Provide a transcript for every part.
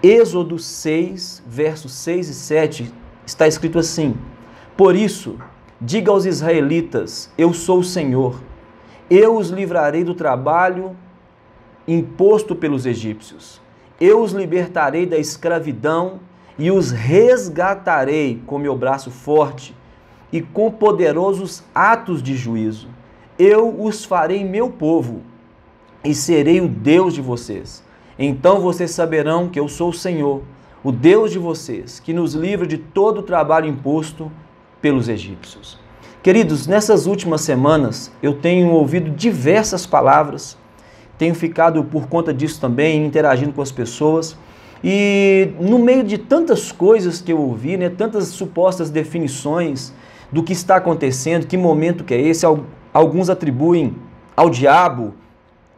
Êxodo 6, versos 6 e 7, está escrito assim: por isso, diga aos israelitas, eu sou o Senhor, eu os livrarei do trabalho imposto pelos egípcios, eu os libertarei da escravidão e os resgatarei com meu braço forte e com poderosos atos de juízo. Eu os farei meu povo e serei o Deus de vocês. Então vocês saberão que eu sou o Senhor, o Deus de vocês, que nos livra de todo o trabalho imposto pelos egípcios. Queridos, nessas últimas semanas eu tenho ouvido diversas palavras, tenho ficado por conta disso também, interagindo com as pessoas, e no meio de tantas coisas que eu ouvi, tantas supostas definições do que está acontecendo, que momento que é esse, alguns atribuem ao diabo,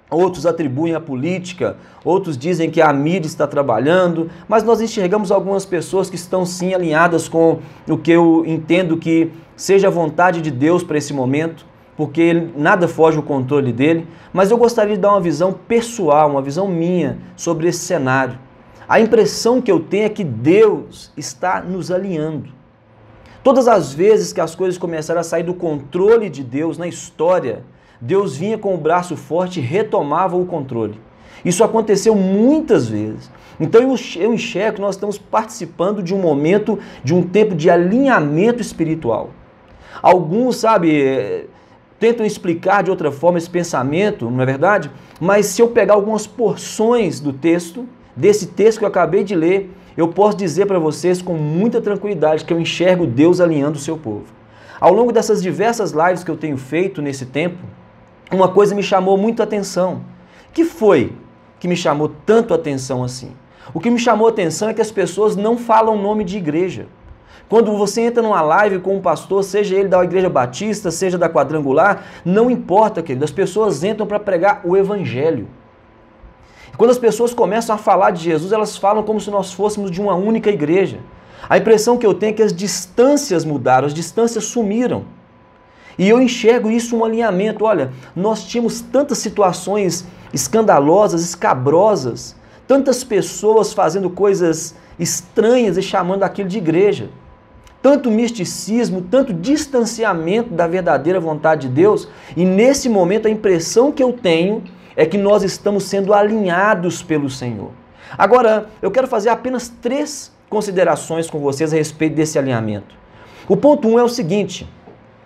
outros atribuem à política, outros dizem que a mídia está trabalhando, mas nós enxergamos algumas pessoas que estão sim alinhadas com o que eu entendo que seja a vontade de Deus para esse momento, porque nada foge ao controle dele, mas eu gostaria de dar uma visão pessoal, uma visão minha sobre esse cenário. A impressão que eu tenho é que Deus está nos alinhando. Todas as vezes que as coisas começaram a sair do controle de Deus na história, Deus vinha com o braço forte e retomava o controle. Isso aconteceu muitas vezes. Então eu enxergo que nós estamos participando de um momento, de um tempo de alinhamento espiritual. Alguns, tentam explicar de outra forma esse pensamento, não é verdade? Mas se eu pegar algumas porções do texto, desse texto que eu acabei de ler, eu posso dizer para vocês com muita tranquilidade que eu enxergo Deus alinhando o seu povo. Ao longo dessas diversas lives que eu tenho feito nesse tempo, uma coisa me chamou muito a atenção. O que foi que me chamou tanto a atenção assim? O que me chamou a atenção é que as pessoas não falam o nome de igreja. Quando você entra numa live com um pastor, seja ele da Igreja Batista, seja da Quadrangular, não importa, querido, as pessoas entram para pregar o Evangelho. Quando as pessoas começam a falar de Jesus, elas falam como se nós fôssemos de uma única igreja. A impressão que eu tenho é que as distâncias mudaram, as distâncias sumiram. E eu enxergo isso um alinhamento. Olha, nós tínhamos tantas situações escandalosas, escabrosas, tantas pessoas fazendo coisas estranhas e chamando aquilo de igreja. Tanto misticismo, tanto distanciamento da verdadeira vontade de Deus. E nesse momento a impressão que eu tenho é que nós estamos sendo alinhados pelo Senhor. Agora, eu quero fazer apenas 3 considerações com vocês a respeito desse alinhamento. O ponto 1 é o seguinte,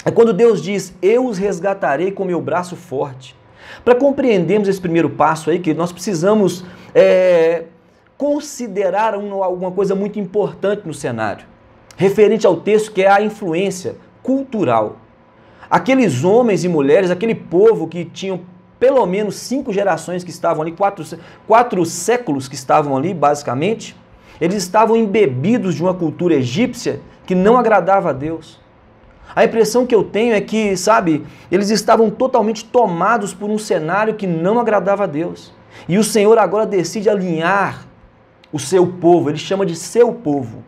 é quando Deus diz, eu os resgatarei com meu braço forte. Para compreendermos esse primeiro passo aí, que nós precisamos considerar alguma coisa muito importante no cenário, referente ao texto, que é a influência cultural. Aqueles homens e mulheres, aquele povo que tinham pelo menos 5 gerações que estavam ali, 4 séculos que estavam ali, basicamente, eles estavam embebidos de uma cultura egípcia que não agradava a Deus. A impressão que eu tenho é que, eles estavam totalmente tomados por um cenário que não agradava a Deus. E o Senhor agora decide alinhar o seu povo, ele chama de seu povo.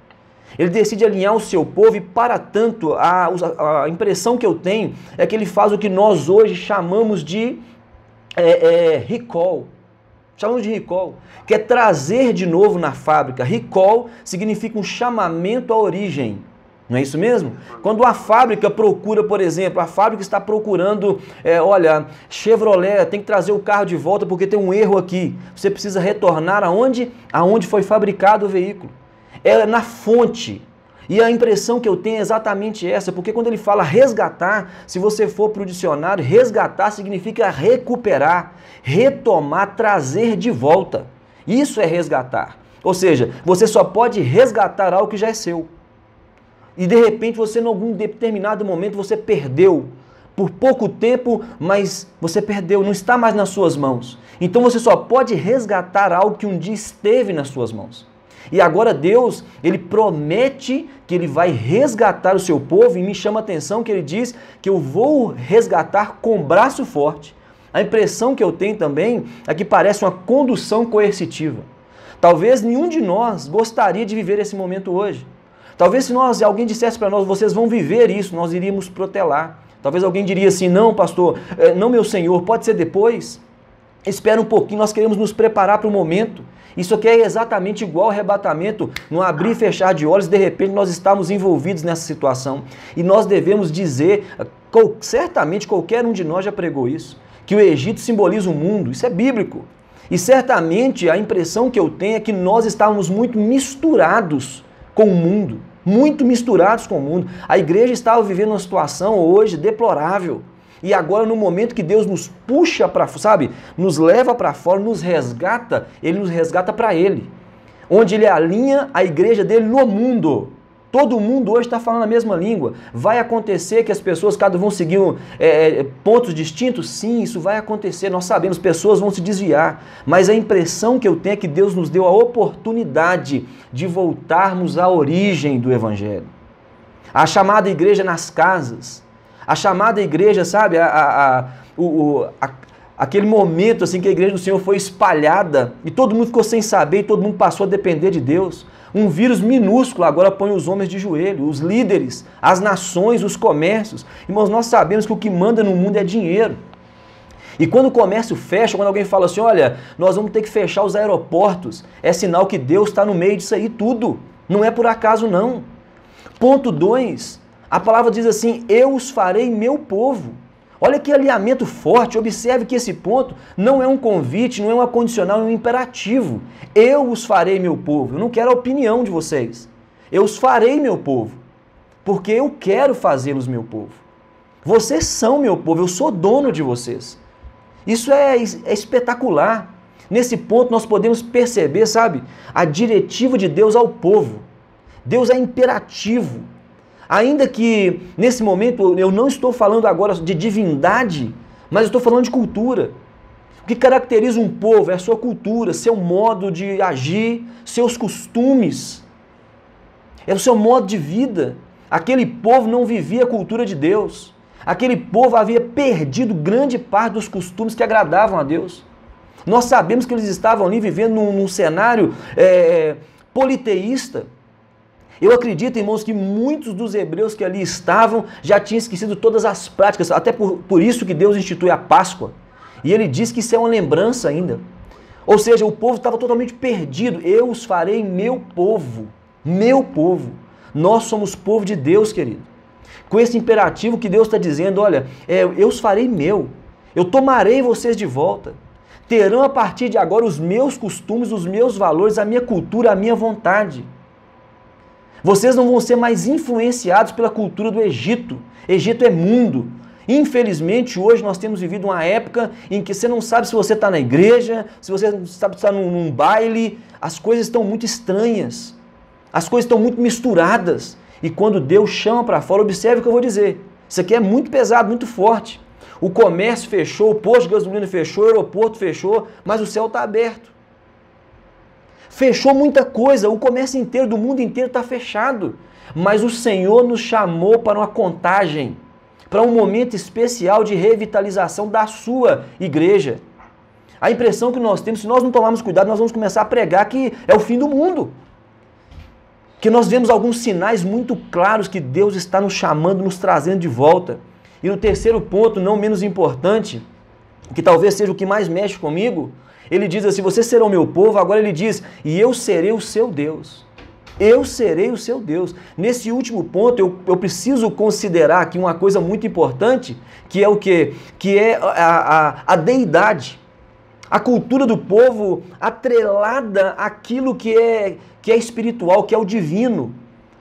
Ele decide alinhar o seu povo e, para tanto, a impressão que eu tenho é que ele faz o que nós hoje chamamos de recall. Chamamos de recall, que é trazer de novo na fábrica. Recall significa um chamamento à origem. Não é isso mesmo? Quando a fábrica procura, por exemplo, a fábrica está procurando, Chevrolet tem que trazer o carro de volta porque tem um erro aqui. Você precisa retornar aonde foi fabricado o veículo. É na fonte. E a impressão que eu tenho é exatamente essa, porque quando ele fala resgatar, se você for para o dicionário, resgatar significa recuperar, retomar, trazer de volta. Isso é resgatar. Ou seja, você só pode resgatar algo que já é seu. E de repente você, em algum determinado momento, você perdeu. Por pouco tempo, mas você perdeu, não está mais nas suas mãos. Então você só pode resgatar algo que um dia esteve nas suas mãos. E agora Deus, ele promete que ele vai resgatar o seu povo, e me chama a atenção que ele diz que eu vou resgatar com braço forte. A impressão que eu tenho também é que parece uma condução coercitiva. Talvez nenhum de nós gostaria de viver esse momento hoje. Talvez se alguém dissesse para nós, vocês vão viver isso, nós iríamos protelar. Talvez alguém diria assim, não pastor, não meu senhor, pode ser depois. Espera um pouquinho, nós queremos nos preparar para o momento. Isso aqui é exatamente igual ao arrebatamento, no abrir e fechar de olhos, de repente nós estamos envolvidos nessa situação. E nós devemos dizer, certamente qualquer um de nós já pregou isso, que o Egito simboliza o mundo, isso é bíblico. E certamente a impressão que eu tenho é que nós estávamos muito misturados com o mundo, muito misturados com o mundo. A igreja estava vivendo uma situação hoje deplorável. E agora, no momento que Deus nos puxa para, sabe, nos leva para fora, nos resgata, Ele nos resgata para Ele. Onde Ele alinha a igreja dele no mundo. Todo mundo hoje está falando a mesma língua. Vai acontecer que as pessoas, cada um vão seguir pontos distintos? Sim, isso vai acontecer. Nós sabemos, pessoas vão se desviar. Mas a impressão que eu tenho é que Deus nos deu a oportunidade de voltarmos à origem do Evangelho. A chamada igreja nas casas. A chamada igreja, sabe, aquele momento assim que a igreja do Senhor foi espalhada e todo mundo ficou sem saber e todo mundo passou a depender de Deus. Um vírus minúsculo agora põe os homens de joelho, os líderes, as nações, os comércios. Irmãos, nós sabemos que o que manda no mundo é dinheiro. E quando o comércio fecha, quando alguém fala assim, olha, nós vamos ter que fechar os aeroportos, é sinal que Deus está no meio disso aí tudo. Não é por acaso não. Ponto 2. A palavra diz assim, eu os farei meu povo. Olha que alinhamento forte, observe que esse ponto não é um convite, não é uma condicional, é um imperativo. Eu os farei meu povo. Eu não quero a opinião de vocês. Eu os farei meu povo, porque eu quero fazê-los meu povo. Vocês são meu povo, eu sou dono de vocês. Isso é espetacular. Nesse ponto nós podemos perceber, sabe, a diretiva de Deus ao povo. Deus é imperativo. Ainda que, nesse momento, eu não estou falando agora de divindade, mas eu estou falando de cultura. O que caracteriza um povo é a sua cultura, seu modo de agir, seus costumes. É o seu modo de vida. Aquele povo não vivia a cultura de Deus. Aquele povo havia perdido grande parte dos costumes que agradavam a Deus. Nós sabemos que eles estavam ali vivendo num cenário politeísta. Eu acredito, irmãos, que muitos dos hebreus que ali estavam já tinham esquecido todas as práticas, até por isso que Deus institui a Páscoa. E ele diz que isso é uma lembrança ainda. Ou seja, o povo estava totalmente perdido. Eu os farei meu povo. Meu povo. Nós somos povo de Deus, querido. Com esse imperativo que Deus está dizendo, olha, eu os farei meu. Eu tomarei vocês de volta. Terão a partir de agora os meus costumes, os meus valores, a minha cultura, a minha vontade. Vocês não vão ser mais influenciados pela cultura do Egito. Egito é mundo. Infelizmente, hoje nós temos vivido uma época em que você não sabe se você está na igreja, se você não sabe se está num baile. As coisas estão muito estranhas. As coisas estão muito misturadas. E quando Deus chama para fora, observe o que eu vou dizer. Isso aqui é muito pesado, muito forte. O comércio fechou, o posto de gasolina fechou, o aeroporto fechou, mas o céu está aberto. Fechou muita coisa, o comércio inteiro do mundo inteiro está fechado. Mas o Senhor nos chamou para uma contagem, para um momento especial de revitalização da sua igreja. A impressão que nós temos, se nós não tomarmos cuidado, nós vamos começar a pregar que é o fim do mundo. Que nós vemos alguns sinais muito claros que Deus está nos chamando, nos trazendo de volta. E no terceiro ponto, não menos importante, que talvez seja o que mais mexe comigo, ele diz assim, vocês serão meu povo, agora ele diz, e eu serei o seu Deus. Eu serei o seu Deus. Nesse último ponto, eu preciso considerar aqui uma coisa muito importante, que é o quê? Que é a deidade. A cultura do povo atrelada àquilo que é espiritual, que é o divino.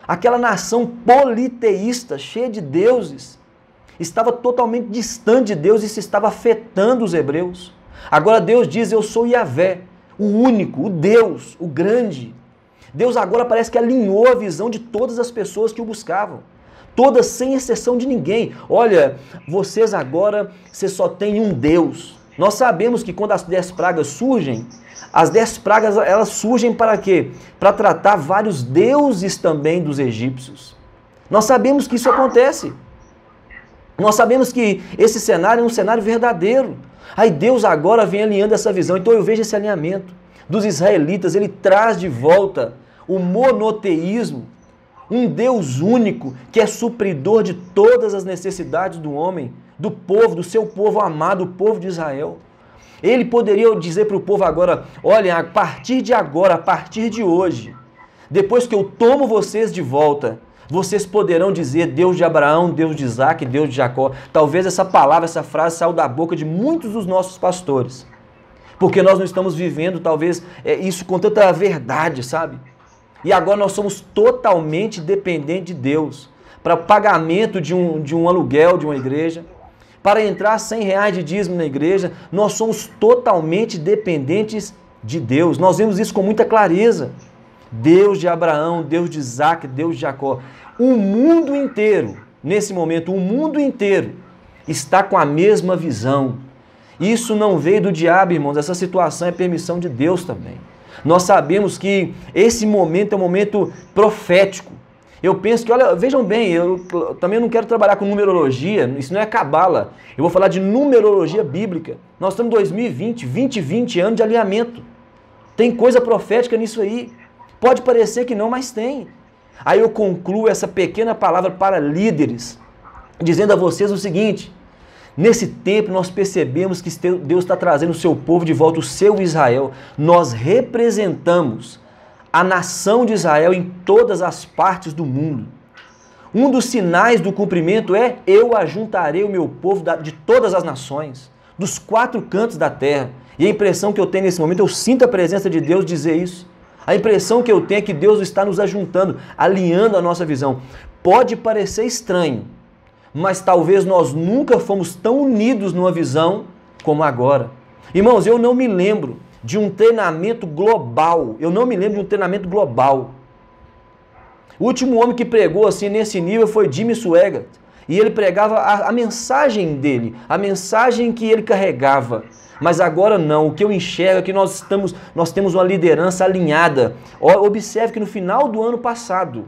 Aquela nação politeísta, cheia de deuses, estava totalmente distante de Deus e isso estava afetando os hebreus. Agora Deus diz, eu sou Yahvé, o único, o Deus, o grande. Deus agora parece que alinhou a visão de todas as pessoas que o buscavam. Todas, sem exceção de ninguém. Olha, vocês só têm um Deus. Nós sabemos que quando as 10 pragas surgem, as 10 pragas elas surgem para quê? Para tratar vários deuses também dos egípcios. Nós sabemos que isso acontece. Nós sabemos que esse cenário é um cenário verdadeiro. Aí Deus agora vem alinhando essa visão. Então eu vejo esse alinhamento dos israelitas. Ele traz de volta o monoteísmo. Um Deus único que é supridor de todas as necessidades do homem, do povo, do seu povo amado, o povo de Israel. Ele poderia dizer para o povo agora, olha, a partir de agora, a partir de hoje, depois que eu tomo vocês de volta, vocês poderão dizer Deus de Abraão, Deus de Isaac, Deus de Jacó. Talvez essa palavra, essa frase saiu da boca de muitos dos nossos pastores. Porque nós não estamos vivendo, talvez, isso com tanta verdade, sabe? E agora nós somos totalmente dependentes de Deus. Para pagamento de um aluguel de uma igreja, para entrar R$100 de dízimo na igreja, nós somos totalmente dependentes de Deus. Nós vemos isso com muita clareza. Deus de Abraão, Deus de Isaac, Deus de Jacó. O mundo inteiro, nesse momento, o mundo inteiro está com a mesma visão. Isso não veio do diabo, irmãos, essa situação é permissão de Deus também. Nós sabemos que esse momento é um momento profético. Eu penso que, olha, vejam bem, eu também não quero trabalhar com numerologia, isso não é cabala. Eu vou falar de numerologia bíblica. Nós estamos em 2020, 20 anos de alinhamento. Tem coisa profética nisso aí. Pode parecer que não, mas tem. Aí eu concluo essa pequena palavra para líderes, dizendo a vocês o seguinte: nesse tempo nós percebemos que Deus está trazendo o seu povo de volta, o seu Israel. Nós representamos a nação de Israel em todas as partes do mundo. Um dos sinais do cumprimento é: eu ajuntarei o meu povo de todas as nações, dos 4 cantos da terra. E a impressão que eu tenho nesse momento, eu sinto a presença de Deus dizer isso. A impressão que eu tenho é que Deus está nos ajuntando, alinhando a nossa visão. Pode parecer estranho, mas talvez nós nunca fomos tão unidos numa visão como agora. Irmãos, eu não me lembro de um treinamento global. O último homem que pregou assim nesse nível foi Jimmy Swaggart. E ele pregava a mensagem dele, a mensagem que ele carregava. Mas agora não, o que eu enxergo é que nós temos uma liderança alinhada. Observe que no final do ano passado,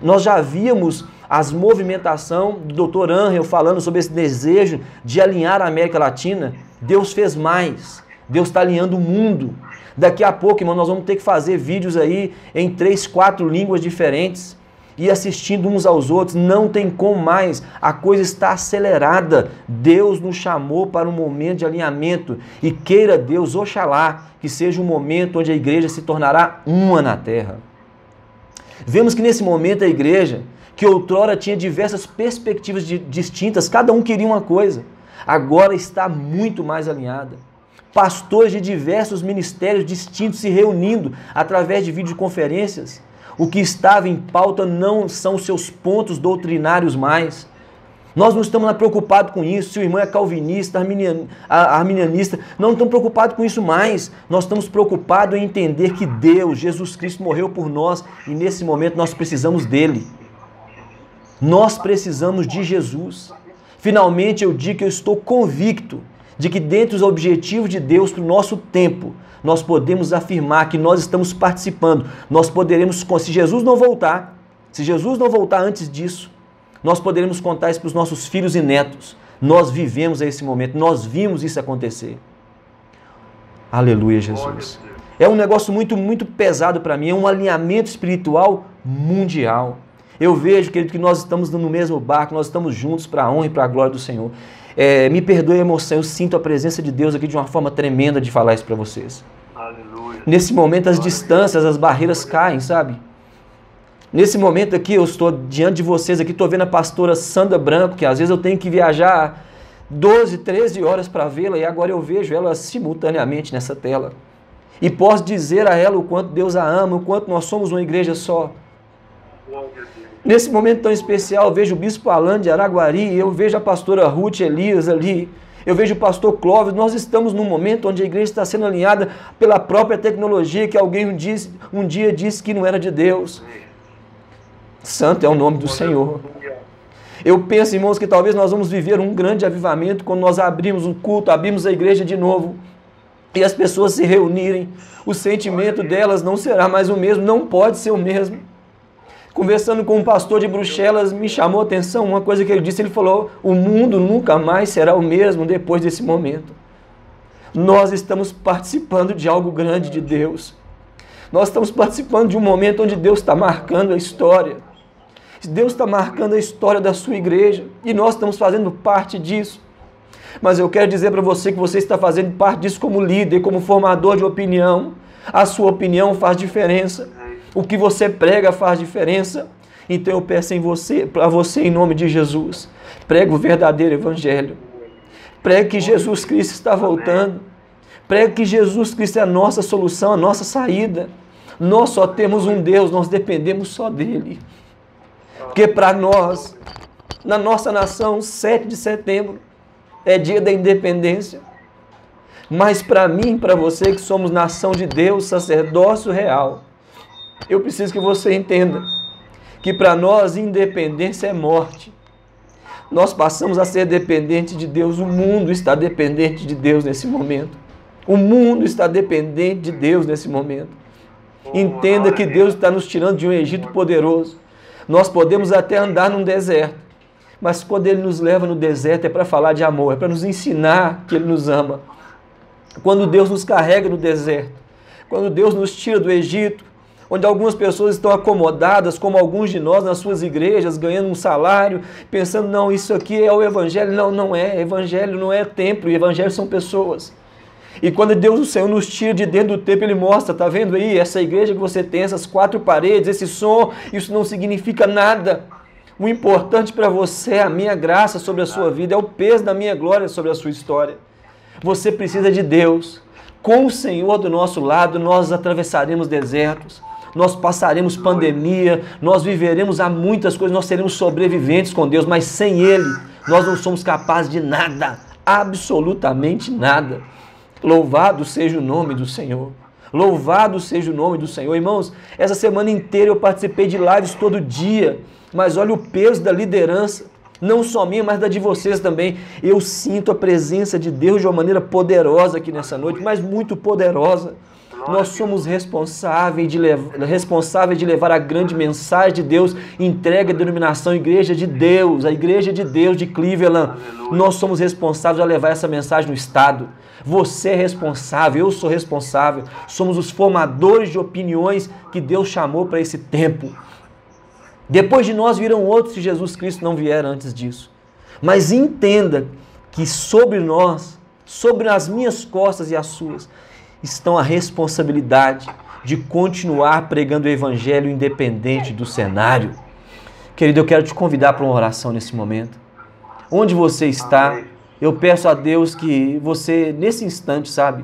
nós já víamos as movimentações do Dr. Angel falando sobre esse desejo de alinhar a América Latina. Deus fez mais. Deus está alinhando o mundo. Daqui a pouco, irmão, nós vamos ter que fazer vídeos aí em 3, 4 línguas diferentes e assistindo uns aos outros. Não tem como mais. A coisa está acelerada. Deus nos chamou para um momento de alinhamento. E queira Deus, oxalá, que seja um momento onde a igreja se tornará uma na terra. Vemos que nesse momento a igreja, que outrora tinha diversas perspectivas distintas, cada um queria uma coisa, agora está muito mais alinhada. Pastores de diversos ministérios distintos se reunindo através de videoconferências. O que estava em pauta não são seus pontos doutrinários mais. Nós não estamos preocupados com isso. Se o irmão é calvinista, arminianista, não estamos preocupados com isso mais. Nós estamos preocupados em entender que Deus, Jesus Cristo, morreu por nós e nesse momento nós precisamos dele. Nós precisamos de Jesus. Finalmente eu digo que eu estou convicto de que dentro dos objetivos de Deus para o nosso tempo, nós podemos afirmar que nós estamos participando. Nós poderemos, se Jesus não voltar antes disso, nós poderemos contar isso para os nossos filhos e netos. Nós vivemos esse momento, nós vimos isso acontecer. Aleluia, Jesus. É um negócio muito, muito pesado para mim, é um alinhamento espiritual mundial. Eu vejo, querido, que nós estamos no mesmo barco, nós estamos juntos para a honra e para a glória do Senhor. Me perdoe a emoção, eu sinto a presença de Deus aqui de uma forma tremenda de falar isso para vocês. Aleluia. Nesse momento as distâncias, as barreiras caem, sabe? Nesse momento aqui, eu estou diante de vocês aqui, estou vendo a pastora Sandra Branco, que às vezes eu tenho que viajar 12, 13 horas para vê-la, e agora eu vejo ela simultaneamente nessa tela. E posso dizer a ela o quanto Deus a ama, o quanto nós somos uma igreja só. Nesse momento tão especial, eu vejo o bispo Alan de Araguari, eu vejo a pastora Ruth Elias ali, eu vejo o pastor Clóvis. Nós estamos num momento onde a igreja está sendo alinhada pela própria tecnologia que alguém um dia disse que não era de Deus. Santo é o nome do Senhor. Eu penso, irmãos, que talvez nós vamos viver um grande avivamento quando nós abrimos um culto, abrimos a igreja de novo e as pessoas se reunirem. O sentimento delas não será mais o mesmo, não pode ser o mesmo. Conversando com um pastor de Bruxelas, me chamou a atenção uma coisa que ele disse. Ele falou: o mundo nunca mais será o mesmo depois desse momento. Nós estamos participando de algo grande de Deus. Nós estamos participando de um momento onde Deus está marcando a história. Deus está marcando a história da sua igreja e nós estamos fazendo parte disso. Mas eu quero dizer para você que você está fazendo parte disso como líder, como formador de opinião. A sua opinião faz diferença. O que você prega faz diferença. Então eu peço para você, em nome de Jesus, pregue o verdadeiro evangelho. Pregue que Jesus Cristo está voltando. Pregue que Jesus Cristo é a nossa solução, a nossa saída. Nós só temos um Deus, nós dependemos só dele. Porque para nós, na nossa nação, 7 de setembro é dia da independência. Mas para mim, para você que somos nação de Deus, sacerdócio real, eu preciso que você entenda que para nós independência é morte. Nós passamos a ser dependentes de Deus. O mundo está dependente de Deus nesse momento. O mundo está dependente de Deus nesse momento. Entenda que Deus está nos tirando de um Egito poderoso. Nós podemos até andar num deserto, mas quando Ele nos leva no deserto é para falar de amor, é para nos ensinar que Ele nos ama. Quando Deus nos carrega no deserto, quando Deus nos tira do Egito, onde algumas pessoas estão acomodadas, como alguns de nós nas suas igrejas, ganhando um salário, pensando, não, isso aqui é o Evangelho. Não, não é. Evangelho não é templo, o Evangelho são pessoas. E quando Deus, o Senhor, nos tira de dentro do templo, Ele mostra, tá vendo aí, essa igreja que você tem, essas 4 paredes, esse som, isso não significa nada. O importante para você é a minha graça sobre a sua vida, é o peso da minha glória sobre a sua história. Você precisa de Deus. Com o Senhor do nosso lado, nós atravessaremos desertos. Nós passaremos pandemia, nós viveremos a muitas coisas, nós seremos sobreviventes com Deus, mas sem Ele, nós não somos capazes de nada, absolutamente nada. Louvado seja o nome do Senhor. Louvado seja o nome do Senhor. Irmãos, essa semana inteira eu participei de lives todo dia, mas olha o peso da liderança, não só minha, mas da de vocês também. Eu sinto a presença de Deus de uma maneira poderosa aqui nessa noite, mas muito poderosa. Nós somos responsáveis de levar a grande mensagem de Deus, entregue à denominação Igreja de Deus, a Igreja de Deus de Cleveland. Nós somos responsáveis a levar essa mensagem no Estado. Você é responsável, eu sou responsável. Somos os formadores de opiniões que Deus chamou para esse tempo. Depois de nós virão outros se Jesus Cristo não vier antes disso. Mas entenda que sobre nós, sobre as minhas costas e as suas, estão a responsabilidade de continuar pregando o Evangelho independente do cenário. Querido, eu quero te convidar para uma oração nesse momento. Onde você está, eu peço a Deus que você, nesse instante, sabe,